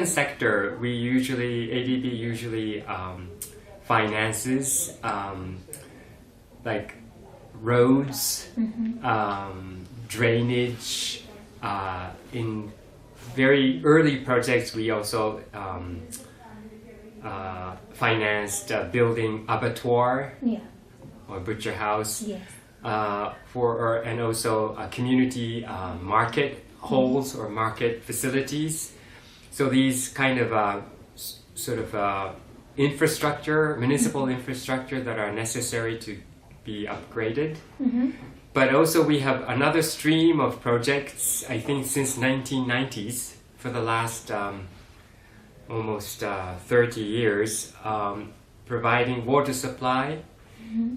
sector, ADB usually finances like roads, drainage. In very early projects, we also financed building abattoir or butcher house, and also community market halls or market facilities. So these kind of infrastructure, municipal infrastructure that are necessary to be upgraded. But also we have another stream of projects, I think since 1990s, for the last almost 30 years, providing water supply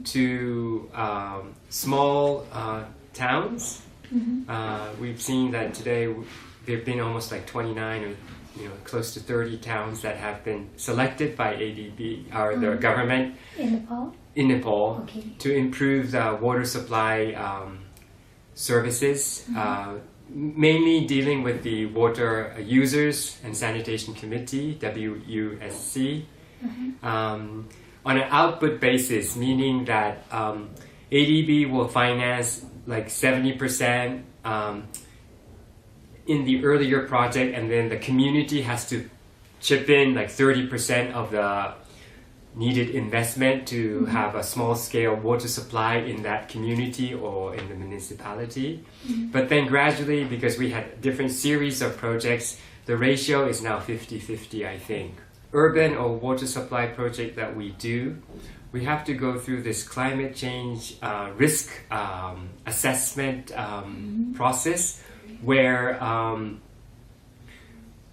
to small towns. We've seen that today there have been almost like 29 or close to 30 towns that have been selected by ADB or the government in Nepal to improve the water supply services, mainly dealing with the Water Users and Sanitation Committee, WUSC, on an output basis, meaning that ADB will finance like 70% in the earlier project, and then the community has to chip in like 30% of the needed investment to have a small-scale water supply in that community or in the municipality. But then gradually, because we had different series of projects, the ratio is now 50-50, I think. Urban or water supply project that we do, we have to go through this climate change risk assessment process where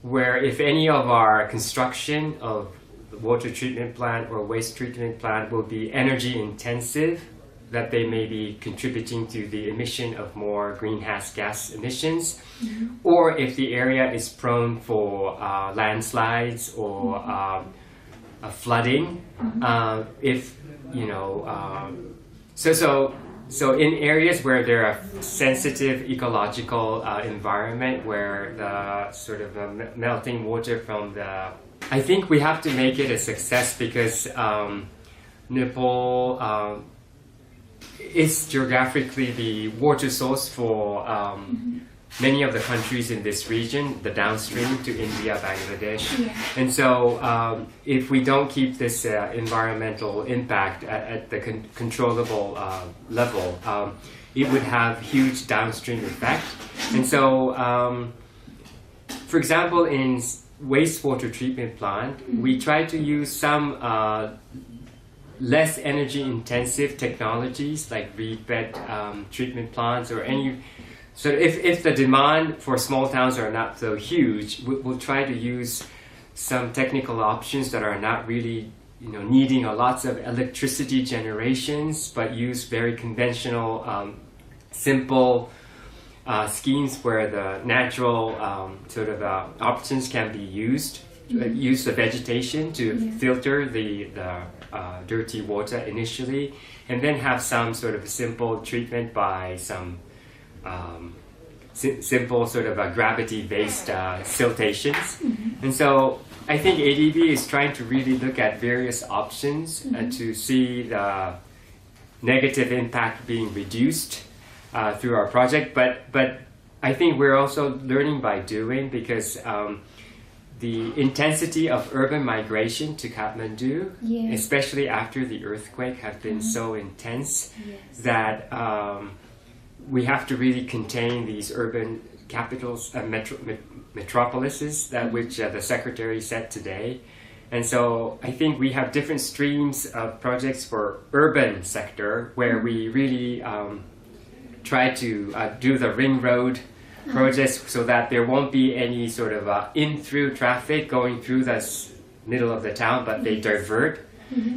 if any of our construction of water treatment plant or waste treatment plant will be energy intensive, that they may be contributing to the emission of more greenhouse gas emissions, or if the area is prone for landslides or flooding, so in areas where there are sensitive ecological environment where the sort of melting water from the, I think we have to make it a success because Nepal is geographically the water source for many of the countries in this region, the downstream to India, Bangladesh. And so if we don't keep this environmental impact at the controllable level, it would have huge downstream effect. And so, for example, in wastewater treatment plant, we try to use some less energy intensive technologies like reed bed treatment plants or any. So if the demand for small towns are not so huge, we'll try to use some technical options that are not really needing lots of electricity generations, but use very conventional, simple schemes where the natural options can be used. Use the vegetation to filter the dirty water initially, and then have some sort of simple treatment by some simple sort of gravity-based siltations. And so I think ADB is trying to really look at various options to see the negative impact being reduced through our project. But I think we're also learning by doing, because the intensity of urban migration to Kathmandu, especially after the earthquake, have been so intense that we have to really contain these urban capitals, metropolises, that which the Secretary said today. And so I think we have different streams of projects for urban sector where we really try to do the ring road projects so that there won't be any sort of in-through traffic going through the middle of the town, but they divert.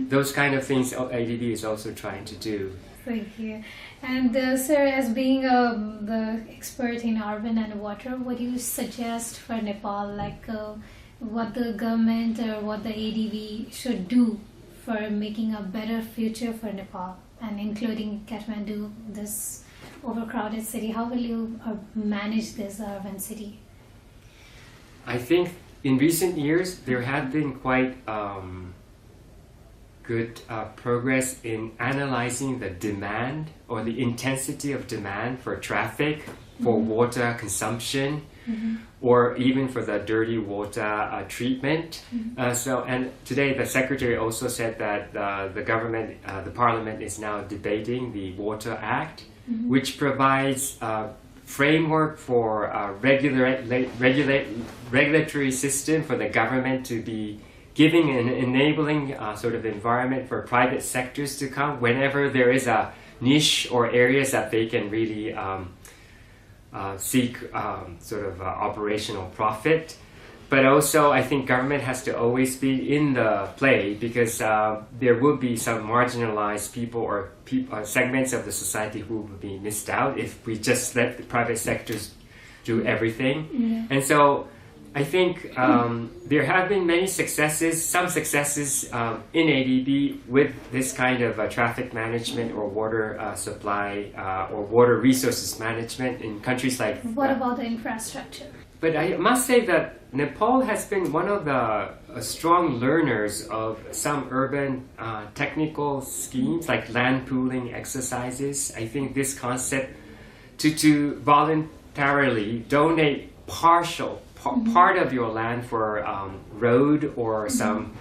Those kind of things ADB is also trying to do. Thank you. And sir, as being the expert in urban and water, what do you suggest for Nepal, like what the government or what the ADB should do for making a better future for Nepal, and including Kathmandu, this overcrowded city? How will you manage this urban city? I think in recent years, there had been quite good progress in analyzing the demand or the intensity of demand for traffic, for water consumption, or even for the dirty water treatment. And today the Secretary also said that the government, the Parliament is now debating the Water Act, which provides framework for a regulatory system for the government to be giving an enabling sort of environment for private sectors to come whenever there is a niche or areas that they can really seek sort of operational profit. But also I think government has to always be in the play, because there will be some marginalized people or segments of the society who will be missed out if we just let the private sectors do everything. And so I think there have been many successes, some successes in ADB with this kind of traffic management or water supply or water resources management in countries like... What about the infrastructure? But I must say that Nepal has been one of the strong learners of some urban technical schemes like land pooling exercises. I think this concept to voluntarily donate part of your land for road or some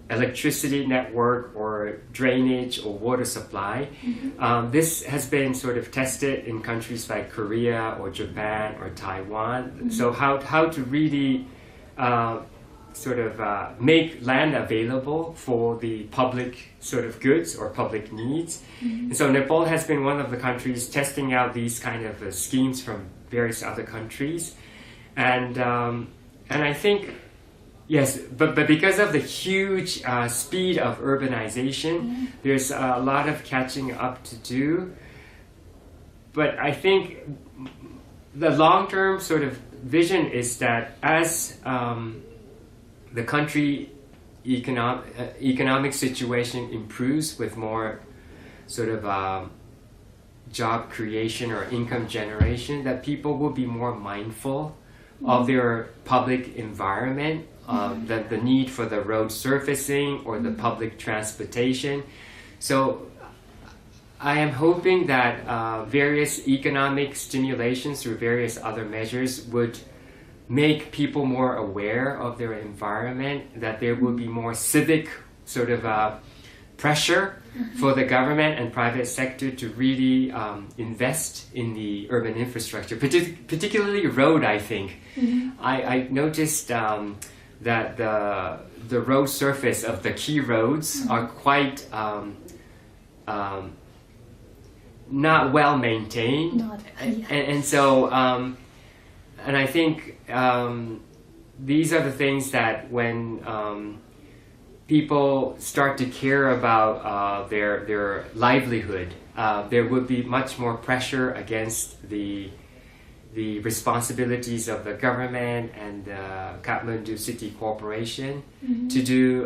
electricity network or drainage or water supply. This has been sort of tested in countries like Korea or Japan or Taiwan. So how to really sort of make land available for the public sort of goods or public needs. And so Nepal has been one of the countries testing out these kind of schemes from various other countries. And I think, yes, but because of the huge speed of urbanization, there's a lot of catching up to do. But I think the long-term sort of vision is that as the country economic situation improves with more sort of job creation or income generation, that people will be more mindful of their public environment, the need for the road surfacing or the public transportation. So I am hoping that various economic stimulations through various other measures would make people more aware of their environment, that there will be more civic sort of pressure for the government and private sector to really invest in the urban infrastructure, particularly road, I think. I noticed that the road surface of the key roads are quite not well maintained. And so and I think these are the things that when people start to care about their livelihood, there would be much more pressure against the responsibilities of the government and the Kathmandu City Corporation to do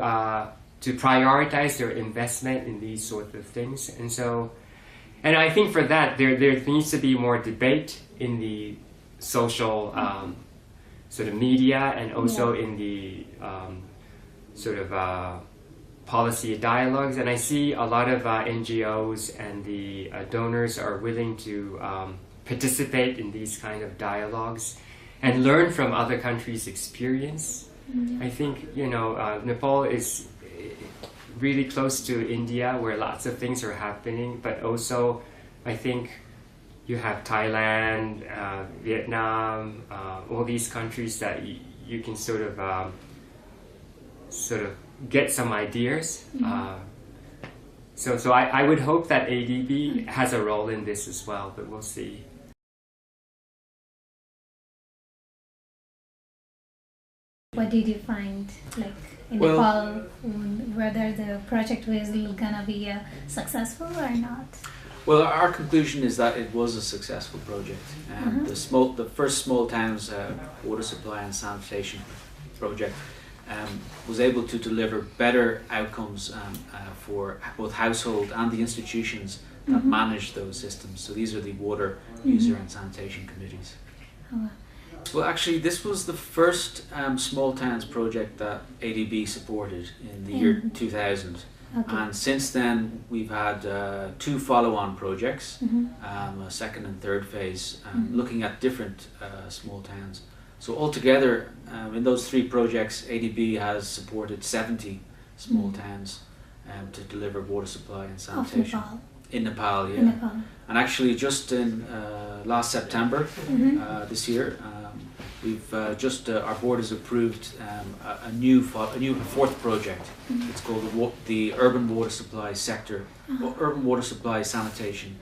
to prioritize their investment in these sort of things. And so, and I think for that there needs to be more debate in the social sort of media and also in the sort of policy dialogues. And I see a lot of NGOs and the donors are willing to participate in these kind of dialogues and learn from other countries' experience. I think, you know, Nepal is really close to India where lots of things are happening, but also I think you have Thailand, Vietnam, all these countries that you can sort of get some ideas. So I would hope that ADB has a role in this as well, but we'll see. What did you find, like in Nepal, whether the project was gonna be successful or not? Well, our conclusion is that it was a successful project. The first small towns water supply and sanitation project was able to deliver better outcomes for both household and the institutions that manage those systems. So these are the water user and sanitation committees. Well, actually, this was the first small towns project that ADB supported in the year 2000. Okay. And since then, we've had 2 follow-on projects, a second and third phase, looking at different small towns. So altogether, in those 3 projects, ADB has supported 70 small towns to deliver water supply and sanitation. Of Nepal. In Nepal, yeah. In Nepal. And actually, just in last September this year, we've our board has approved a new 4th project. It's called the Urban Water Supply Sector, Urban Water Supply Sanitation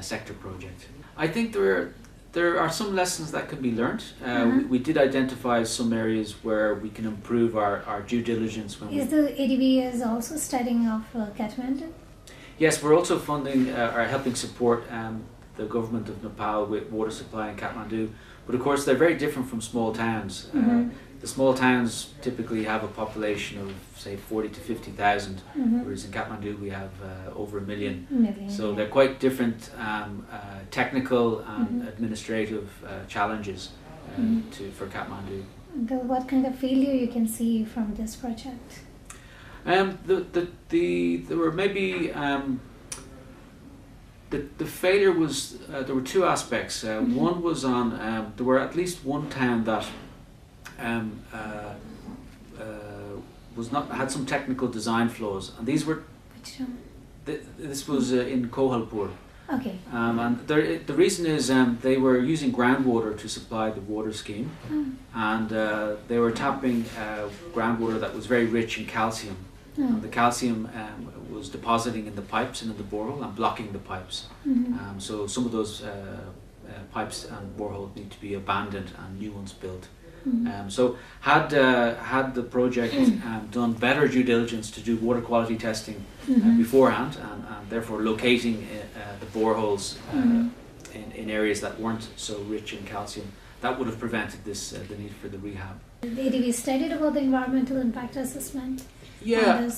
Sector Project. I think there are some lessons that can be learnt. We did identify some areas where we can improve our due diligence. Is the ADB is also studying of Kathmandu? Yes, we're also funding or helping support the government of Nepal with water supply in Kathmandu. But of course, they're very different from small towns. The small towns typically have a population of, say, 40 to 50,000, whereas in Kathmandu we have over 1 million. So they're quite different technical and administrative challenges for Kathmandu. What kind of failure you can see from this project? There were maybe the failure was there were 2 aspects. One was on there were at least one town that had some technical design flaws, and these were. Which one? This was in Kohalpur. Okay. And the reason is they were using groundwater to supply the water scheme, and they were tapping groundwater that was very rich in calcium. And the calcium was depositing in the pipes and in the borehole and blocking the pipes. So some of those pipes and boreholes need to be abandoned and new ones built. So had the project done better due diligence to do water quality testing beforehand, and therefore locating the boreholes in areas that weren't so rich in calcium, that would have prevented the need for the rehab. The ADB studied about the environmental impact assessment. Yeah.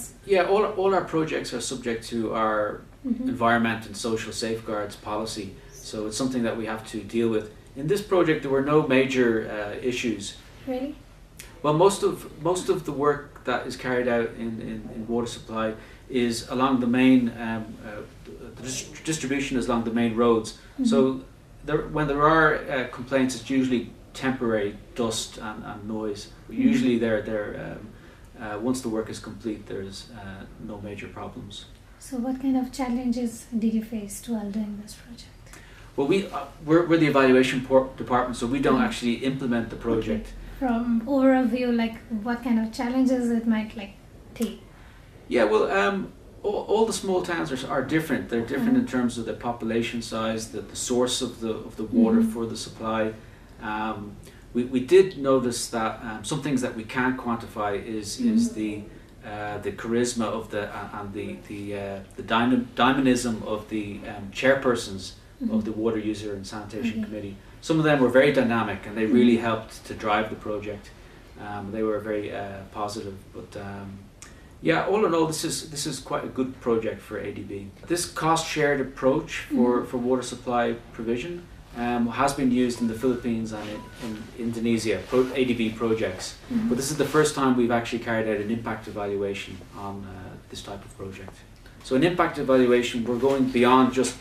All our projects are subject to our environment and social safeguards policy, so it's something that we have to deal with. In this project, there were no major issues. Really? Well, most of the work that is carried out in water supply is along the main distribution is along the main roads. So when there are complaints, it's usually temporary dust and noise. Usually once the work is complete, there's no major problems. So what kind of challenges did you face while doing this project? Well, we're the evaluation department, so we don't actually implement the project. Okay. From overall view, like what kind of challenges it might take? Yeah, well, all the small towns are different. They're different in terms of the population size, the source of the water for the supply. We did notice that some things that we can't quantify is the charisma of the dynamism of the chairpersons of the water user and sanitation committee. Some of them were very dynamic and they really helped to drive the project. They were very positive, but yeah, all in all, this is quite a good project for ADB. This cost shared approach for water supply provision has been used in the Philippines and in Indonesia, ADB projects. But this is the first time we've actually carried out an impact evaluation on this type of project. So in impact evaluation, we're going beyond just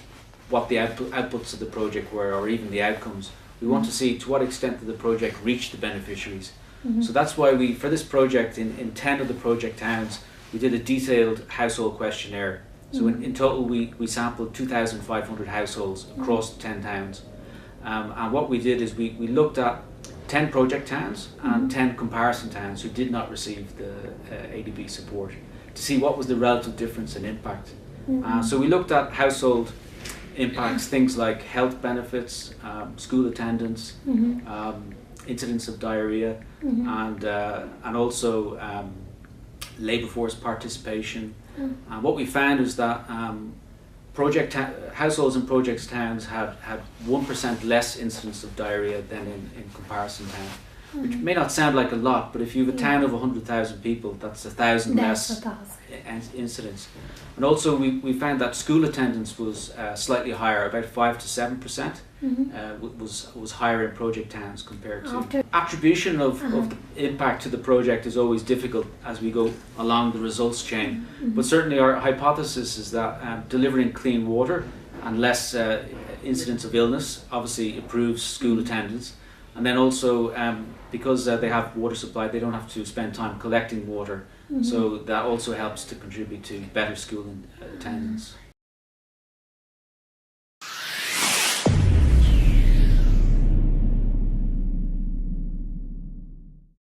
what the outputs of the project were or even the outcomes. We want to see to what extent did the project reach the beneficiaries. So that's why for this project, in 10 of the project towns, we did a detailed household questionnaire. So in total, we sampled 2,500 households across 10 towns. And what we did is we looked at 10 project towns and 10 comparison towns who did not receive the ADB support to see what was the relative difference in impact. So we looked at household impacts, things like health benefits, school attendance, incidents of diarrhea, and also labour force participation. And what we found is that households in project towns had 1% less incidence of diarrhea than in comparison towns. which may not sound like a lot, but if you have a town of 100,000 people, that's 1,000 That's less a task. incidents. And also we found that school attendance was slightly higher, about 5 to 7%. Was higher in project towns compared to attribution of the impact to the project is always difficult as we go along the results chain. But certainly our hypothesis is that delivering clean water and less incidents of illness obviously improves school attendance. And then also because they have water supply, they don't have to spend time collecting water. So that also helps to contribute to better school attendance.